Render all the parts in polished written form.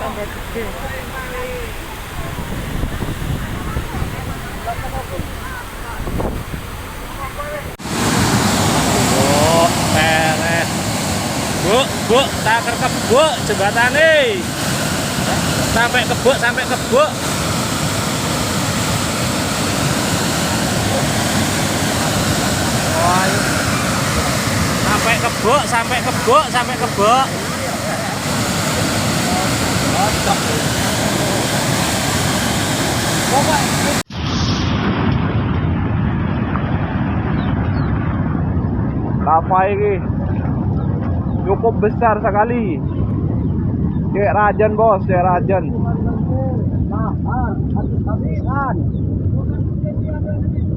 tambah gede. Oh, beres. Bu, tak kebuk jembatane. Sampai kebuk, sampai kebuk. Wah, sampai kebuk, sampai kebuk, sampai kebuk. Kapal ini cukup besar sekali. Kayak Rajan bos, kayak Rajan.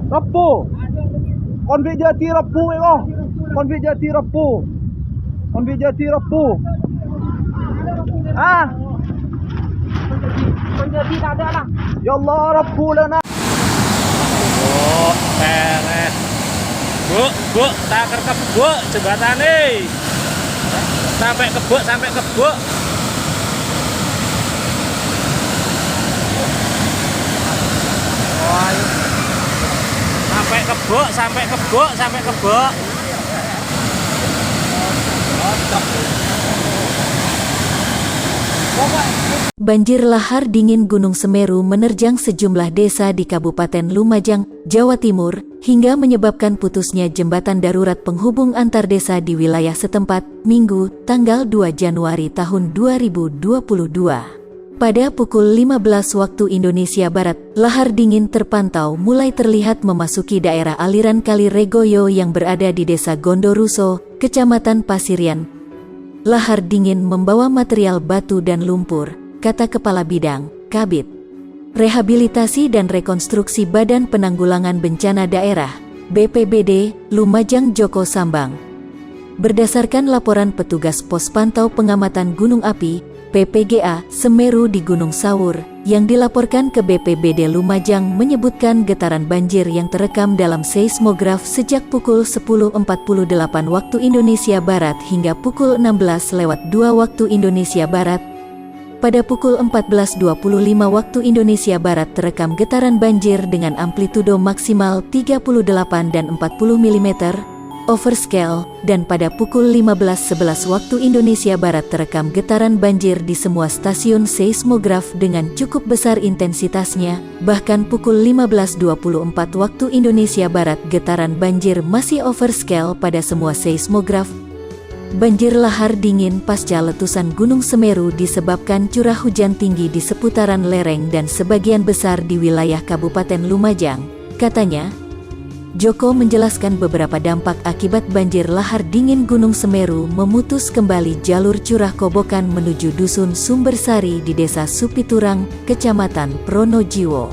Repu. Konflik jati repu kok. Konflik jati repu. Konflik jati repu. Ah. Konjati tak ada lah. Ya Allah repu lah nak. Oh, beres. Bu, tak kebuk jembatane. Sampai kebuk, sampai kebuk. Wah, sampai kebuk, sampai kebuk, sampai kebuk. Banjir lahar dingin Gunung Semeru menerjang sejumlah desa di Kabupaten Lumajang, Jawa Timur, hingga menyebabkan putusnya jembatan darurat penghubung antar desa di wilayah setempat, Minggu, tanggal 2 Januari tahun 2022. Pada pukul 15 waktu Indonesia Barat, lahar dingin terpantau mulai terlihat memasuki daerah aliran Kali Regoyo yang berada di Desa Gondoruso, Kecamatan Pasirian. Lahar dingin membawa material batu dan lumpur, kata Kepala Bidang, Kabid Rehabilitasi dan Rekonstruksi Badan Penanggulangan Bencana Daerah, BPBD, Lumajang Joko Sambang. Berdasarkan laporan petugas Pos Pantau Pengamatan Gunung Api, PPGA, Semeru di Gunung Sawur, yang dilaporkan ke BPBD Lumajang menyebutkan getaran banjir yang terekam dalam seismograf sejak pukul 10.48 waktu Indonesia Barat hingga pukul 16.02 waktu Indonesia Barat. Pada pukul 14.25 waktu Indonesia Barat terekam getaran banjir dengan amplitudo maksimal 38 dan 40 mm, overscale, dan pada pukul 15.11 waktu Indonesia Barat terekam getaran banjir di semua stasiun seismograf dengan cukup besar intensitasnya, bahkan pukul 15.24 waktu Indonesia Barat getaran banjir masih overscale pada semua seismograf. Banjir lahar dingin pasca letusan Gunung Semeru disebabkan curah hujan tinggi di seputaran lereng dan sebagian besar di wilayah Kabupaten Lumajang, katanya. Joko menjelaskan beberapa dampak akibat banjir lahar dingin Gunung Semeru memutus kembali jalur curah kobokan menuju Dusun Sumbersari di Desa Supiturang, Kecamatan Pronojiwo.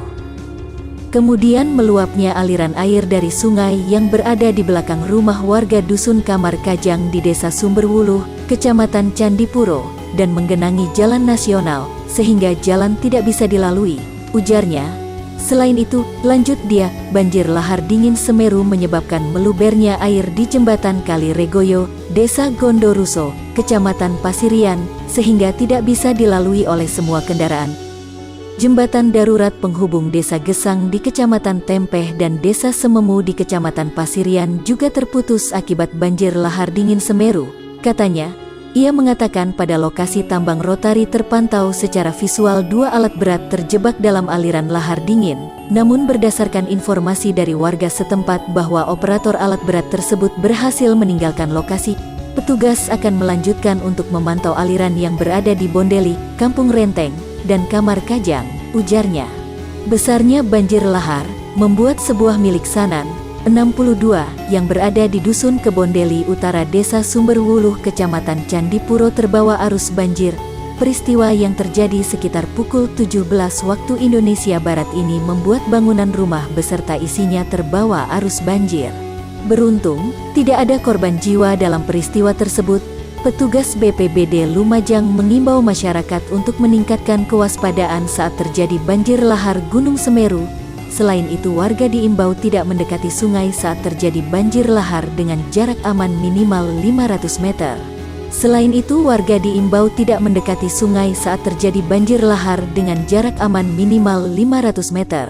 Kemudian meluapnya aliran air dari sungai yang berada di belakang rumah warga Dusun Kamar Kajang di Desa Sumberwuluh, Kecamatan Candipuro, dan menggenangi jalan nasional, sehingga jalan tidak bisa dilalui, ujarnya. Selain itu, lanjut dia, banjir lahar dingin Semeru menyebabkan melubernya air di jembatan Kali Regoyo, Desa Gondoruso, Kecamatan Pasirian, sehingga tidak bisa dilalui oleh semua kendaraan. Jembatan darurat penghubung Desa Gesang di Kecamatan Tempeh dan Desa Sememu di Kecamatan Pasirian juga terputus akibat banjir lahar dingin Semeru, katanya. Ia mengatakan pada lokasi tambang rotari terpantau secara visual dua alat berat terjebak dalam aliran lahar dingin. Namun berdasarkan informasi dari warga setempat bahwa operator alat berat tersebut berhasil meninggalkan lokasi, petugas akan melanjutkan untuk memantau aliran yang berada di Bondeli, Kampung Renteng, dan Kamar Kajang, ujarnya. Besarnya banjir lahar membuat sebuah milik Sanan 62 yang berada di Dusun Kebondeli Utara Desa Sumberwuluh Kecamatan Candipuro terbawa arus banjir. Peristiwa yang terjadi sekitar pukul 17 waktu Indonesia Barat ini membuat bangunan rumah beserta isinya terbawa arus banjir. Beruntung, tidak ada korban jiwa dalam peristiwa tersebut. Petugas BPBD Lumajang mengimbau masyarakat untuk meningkatkan kewaspadaan saat terjadi banjir lahar Gunung Semeru. Selain itu, warga diimbau tidak mendekati sungai saat terjadi banjir lahar dengan jarak aman minimal 500 meter. Selain itu, warga diimbau tidak mendekati sungai saat terjadi banjir lahar dengan jarak aman minimal 500 meter.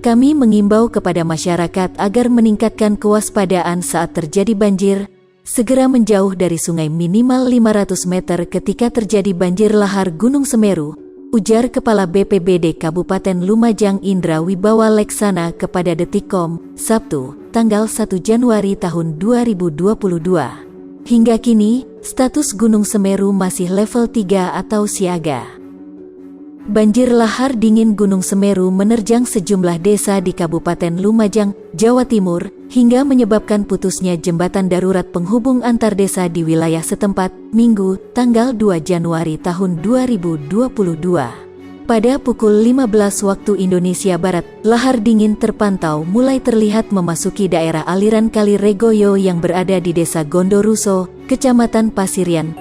Kami mengimbau kepada masyarakat agar meningkatkan kewaspadaan saat terjadi banjir, segera menjauh dari sungai minimal 500 meter ketika terjadi banjir lahar Gunung Semeru, ujar Kepala BPBD Kabupaten Lumajang Indra Wibawa Leksana kepada Detikcom, Sabtu, tanggal 1 Januari tahun 2022. Hingga kini, status Gunung Semeru masih level 3 atau siaga. Banjir lahar dingin Gunung Semeru menerjang sejumlah desa di Kabupaten Lumajang, Jawa Timur, hingga menyebabkan putusnya jembatan darurat penghubung antar desa di wilayah setempat, Minggu, tanggal 2 Januari tahun 2022. Pada pukul 15 waktu Indonesia Barat, lahar dingin terpantau mulai terlihat memasuki daerah aliran Kali Regoyo yang berada di Desa Gondoruso, Kecamatan Pasirian.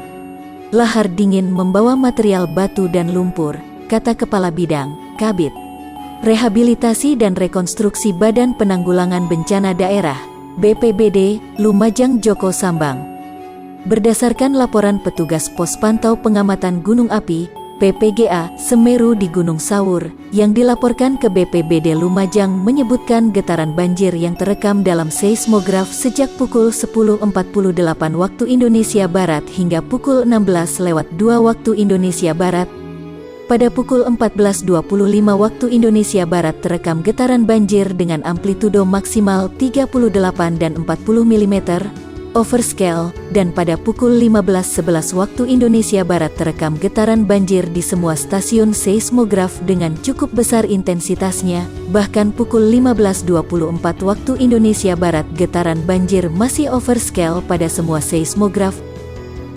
Lahar dingin membawa material batu dan lumpur, kata Kepala Bidang, Kabid Rehabilitasi dan Rekonstruksi Badan Penanggulangan Bencana Daerah, BPBD, Lumajang Joko Sambang. Berdasarkan laporan petugas Pos Pantau Pengamatan Gunung Api, PPGA, Semeru di Gunung Sawur, yang dilaporkan ke BPBD Lumajang menyebutkan getaran banjir yang terekam dalam seismograf sejak pukul 10.48 waktu Indonesia Barat hingga pukul 16.02 waktu Indonesia Barat. Pada pukul 14.25 waktu Indonesia Barat terekam getaran banjir dengan amplitudo maksimal 38 dan 40 mm, overscale, dan pada pukul 15.11 waktu Indonesia Barat terekam getaran banjir di semua stasiun seismograf dengan cukup besar intensitasnya, bahkan pukul 15.24 waktu Indonesia Barat getaran banjir masih overscale pada semua seismograf.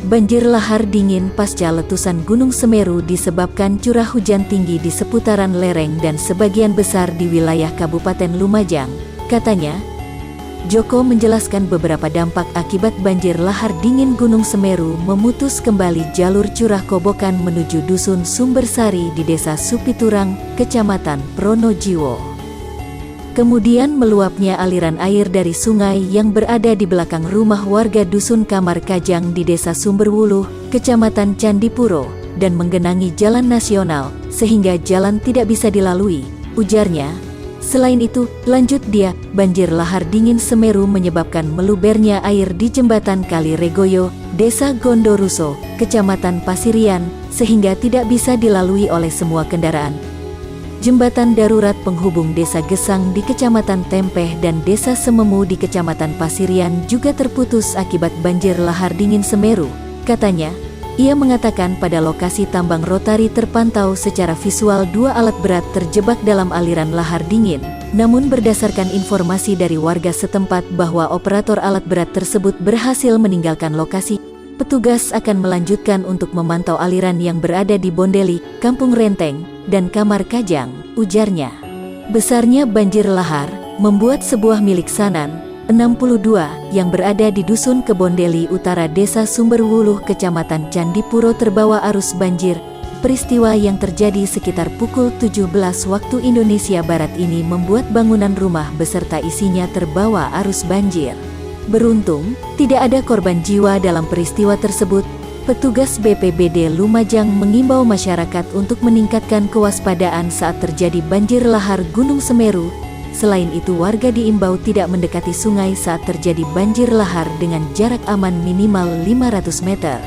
Banjir lahar dingin pasca letusan Gunung Semeru disebabkan curah hujan tinggi di seputaran lereng dan sebagian besar di wilayah Kabupaten Lumajang, katanya. Joko menjelaskan beberapa dampak akibat banjir lahar dingin Gunung Semeru memutus kembali jalur curah kobokan menuju Dusun Sumbersari di Desa Supiturang, Kecamatan Pronojiwo. Kemudian meluapnya aliran air dari sungai yang berada di belakang rumah warga Dusun Kamar Kajang di Desa Sumberwuluh, Kecamatan Candipuro, dan menggenangi jalan nasional, sehingga jalan tidak bisa dilalui, ujarnya. Selain itu, lanjut dia, banjir lahar dingin Semeru menyebabkan melubernya air di jembatan Kali Regoyo, Desa Gondoruso, Kecamatan Pasirian, sehingga tidak bisa dilalui oleh semua kendaraan. Jembatan darurat penghubung Desa Gesang di Kecamatan Tempeh dan Desa Sememu di Kecamatan Pasirian juga terputus akibat banjir lahar dingin Semeru, katanya. Ia mengatakan pada lokasi tambang rotari terpantau secara visual 2 alat berat terjebak dalam aliran lahar dingin. Namun berdasarkan informasi dari warga setempat bahwa operator alat berat tersebut berhasil meninggalkan lokasi, petugas akan melanjutkan untuk memantau aliran yang berada di Bondeli, Kampung Renteng, dan Kamar Kajang, ujarnya. Besarnya banjir lahar membuat sebuah milik Sanan 62 yang berada di Dusun Kebondeli Utara Desa Sumberwuluh Kecamatan Candipuro terbawa arus banjir. Peristiwa yang terjadi sekitar pukul 17 waktu Indonesia Barat ini membuat bangunan rumah beserta isinya terbawa arus banjir. Beruntung, tidak ada korban jiwa dalam peristiwa tersebut. Petugas BPBD Lumajang mengimbau masyarakat untuk meningkatkan kewaspadaan saat terjadi banjir lahar Gunung Semeru. Selain itu, warga diimbau tidak mendekati sungai saat terjadi banjir lahar dengan jarak aman minimal 500 meter.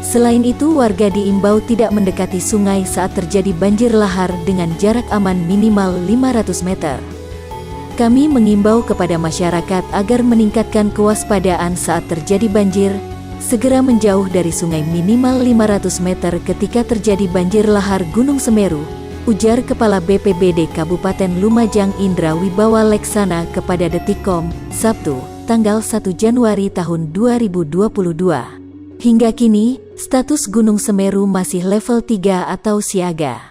Selain itu, warga diimbau tidak mendekati sungai saat terjadi banjir lahar dengan jarak aman minimal 500 meter. Kami mengimbau kepada masyarakat agar meningkatkan kewaspadaan saat terjadi banjir, segera menjauh dari sungai minimal 500 meter ketika terjadi banjir lahar Gunung Semeru, ujar Kepala BPBD Kabupaten Lumajang Indra Wibawa Leksana kepada Detikcom, Sabtu, tanggal 1 Januari tahun 2022. Hingga kini, status Gunung Semeru masih level 3 atau siaga.